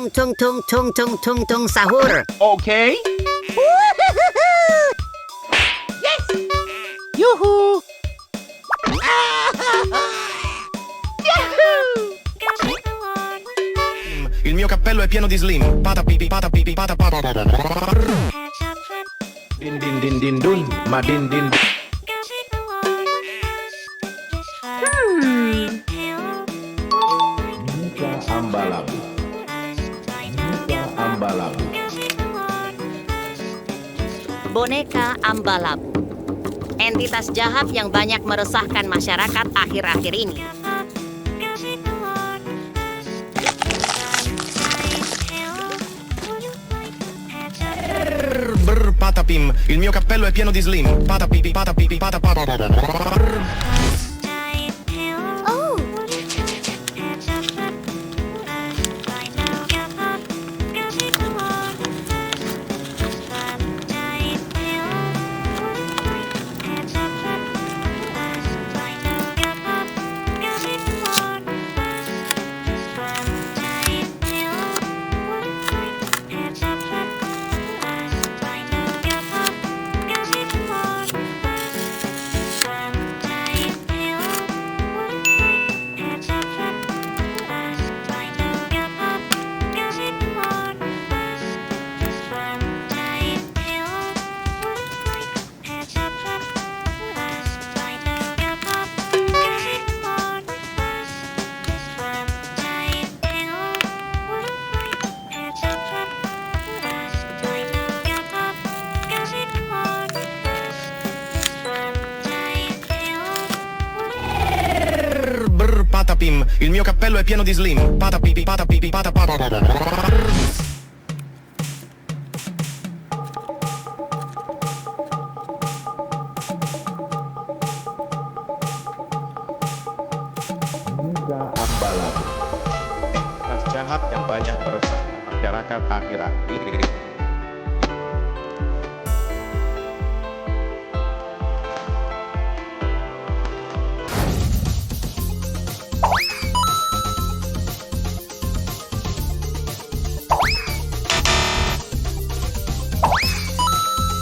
Tung Tung Tung Tung Tung Tung Tung Sahur. Okay. Yes! Yoo-hoo! Il mio cappello è pieno di slim. Pata pipi pata pipi pata pata. Din din din din dun, ma din din. Ambalabu. Ambalabu. Boneka Ambalabu. Entitas jahat yang banyak meresahkan masyarakat akhir-akhir ini. Brr patapim. Il mio cappello è pieno di slim. Pata pipi pata pipi pata pata. Patapim, il mio cappello è pieno di slim. Pata pipi pata pipi pata pata. Ambalabu. Entitas jahat yang banyak meresahkan masyarakat akhir-akhir ini.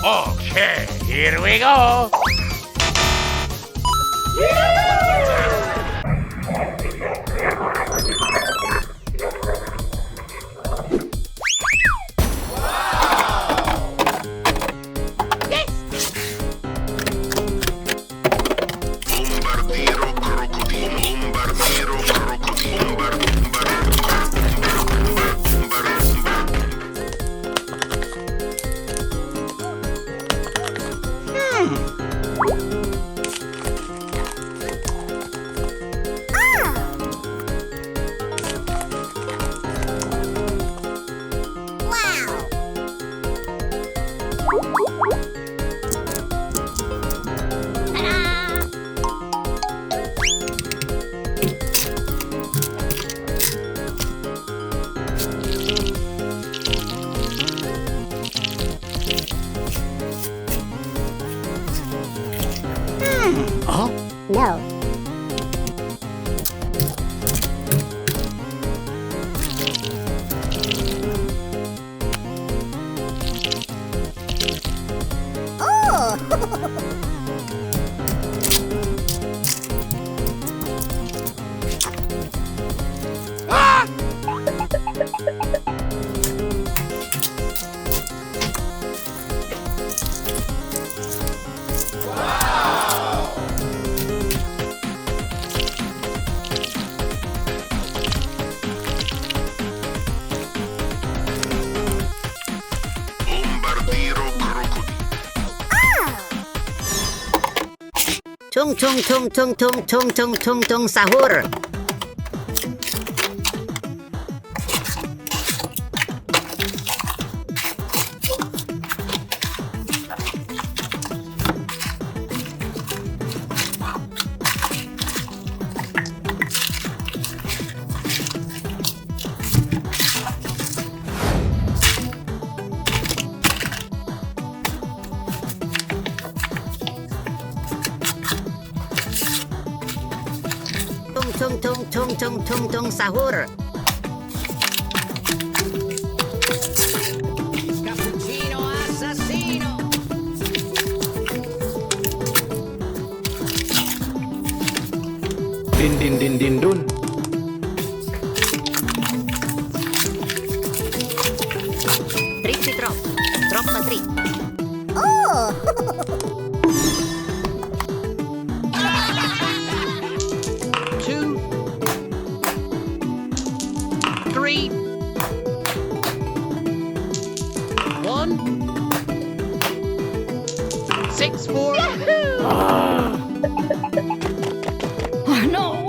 Okay, here we go. Bombardiro crocodilo. Bombardiro crocodilo. No. Tung Tung Tung Tung Tung Tung Tung Tung Tung Sahur. Tung Tung Tung Tung Tung Tung Tung Sahur. din din din din dun. Trippi troppo. Troppa trippa. Two. Three. One. 6, 4. Oh no!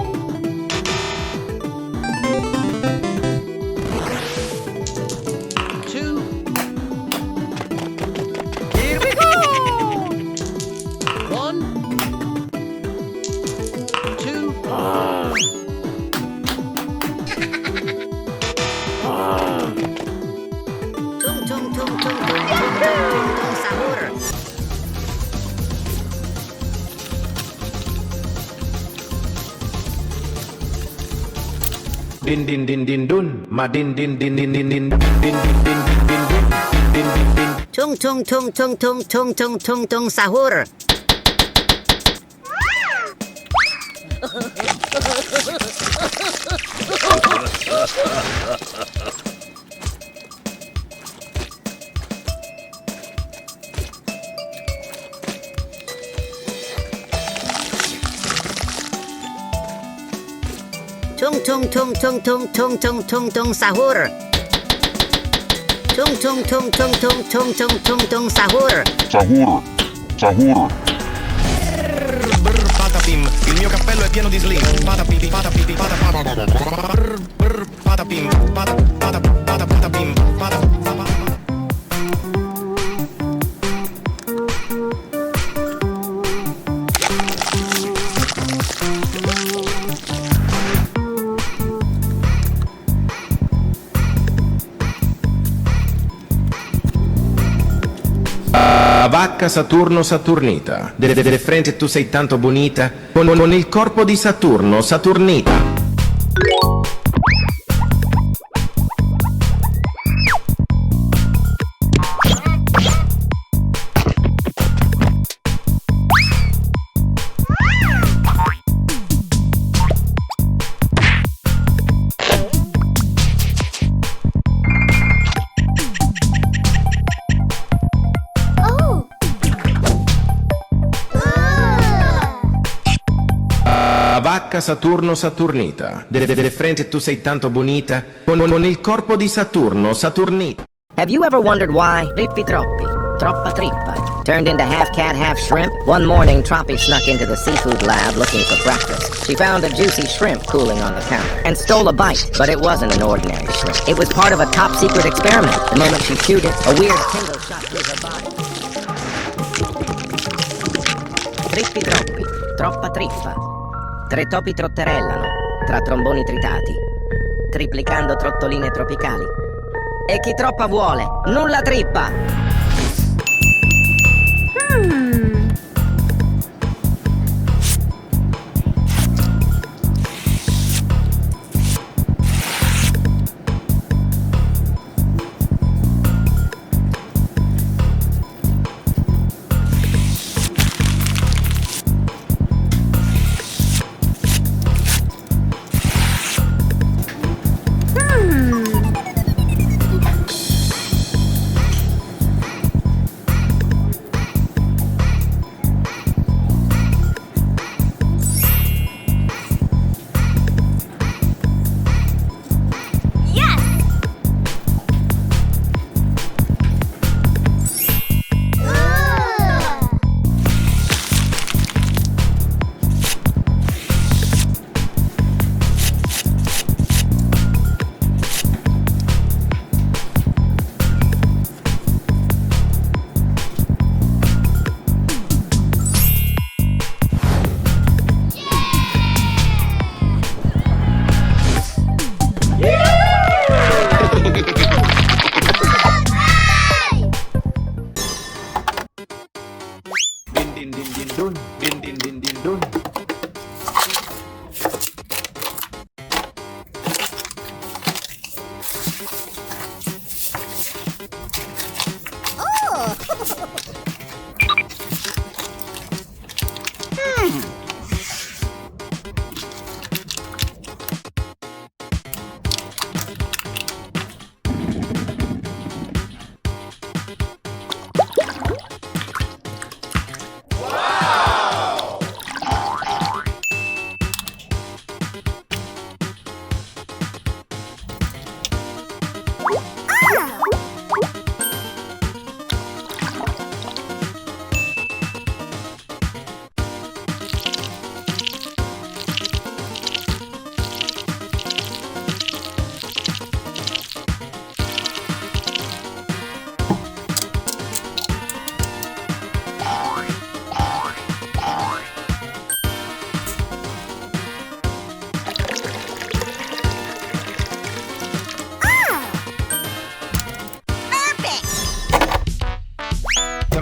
Two. Here we go! One. Two. Tung tung tung tung tung tung tung sahur. Din din din din dun. Ma din din din din din din din din din din din din din din. Tung tung tung tung tung tung tung tung tung sahur. Tung tung tung tung tung tung tung tung tung sahur. Tung tung tung tung tung tung tung tung tung sahur. Brr patapim, il mio cappello è pieno di slim. Patapipi patapipi patapim. Brr patapim, patapim, vacca Saturno Saturnita, delle frente tu sei tanto bonita, con il corpo di Saturno Saturnita. Vacca Saturno Saturnita, delle frente tu sei tanto bonita, con il corpo di Saturno Saturnita. Have you ever wondered why Trippi Troppi, Troppa Trippa, turned into half cat, half shrimp? One morning, Troppi snuck into the seafood lab looking for breakfast. She found a juicy shrimp cooling on the counter and stole a bite, but it wasn't an ordinary shrimp. It was part of a top-secret experiment. The moment she chewed it, a weird tingle shot through her body. Trippi Troppi, Troppa Trippa. Tre topi trotterellano, tra tromboni tritati, triplicando trottoline tropicali. E chi troppa vuole, nulla trippa!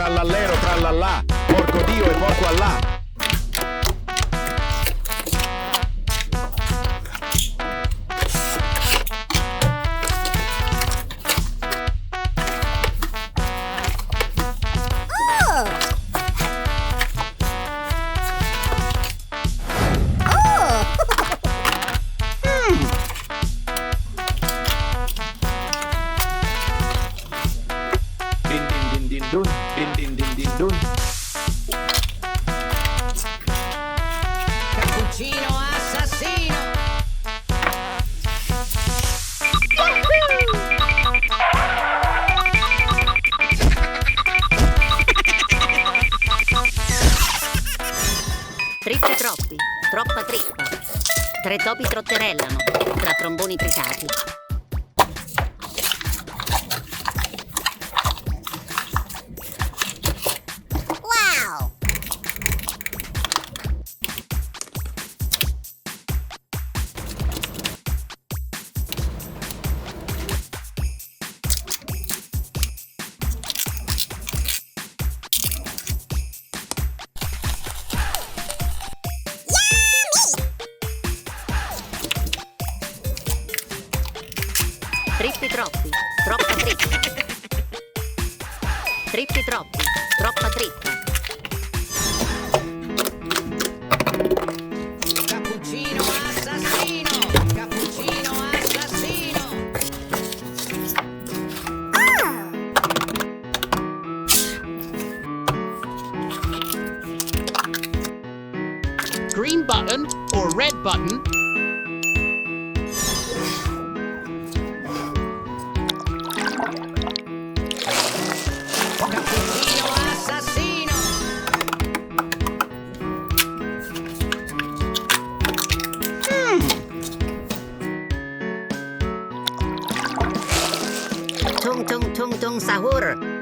trallallero, trallallà, porco Dio e porco Allah. Din din din din dun, din din din din dun. Cappuccino assassino. Trippi troppi, troppa trippa. Tre topi trotterellano, tra tromboni tritati. Wow! Trippi troppi, troppa trippa. Trippi troppi, troppa trippa. Cappuccino assassino. Cappuccino assassino. Green button or red button? Cappuccino assassino. Tung Tung Tung Tung Sahur.